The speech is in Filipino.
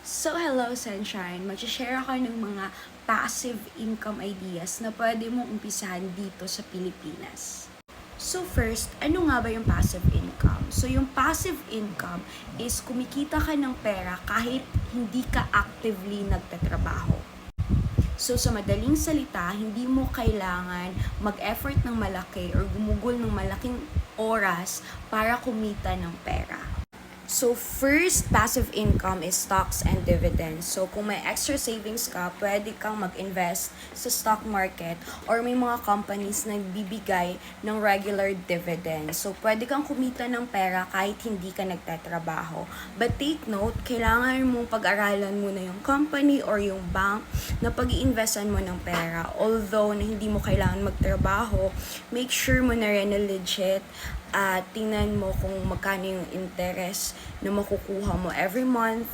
So, hello Sunshine! Mag-share ako ng mga passive income ideas na pwede mong umpisahan dito sa Pilipinas. So first, ano nga ba yung passive income? So yung passive income is kumikita ka ng pera kahit hindi ka actively nagtatrabaho. So sa madaling salita, hindi mo kailangan mag-effort ng malaki or gumugol ng malaking oras para kumita ng pera. So, first passive income is stocks and dividends. So, kung may extra savings ka, pwede kang mag-invest sa stock market or may mga companies na bibigay ng regular dividends. So, pwede kang kumita ng pera kahit hindi ka nagtatrabaho. But take note, kailangan mong pag-aralan muna yung company or yung bank na pag-iinvestan mo ng pera. Although na hindi mo kailangan magtrabaho, make sure mo na rin na legit at tingnan mo kung magkano yung interest na makukuha mo every month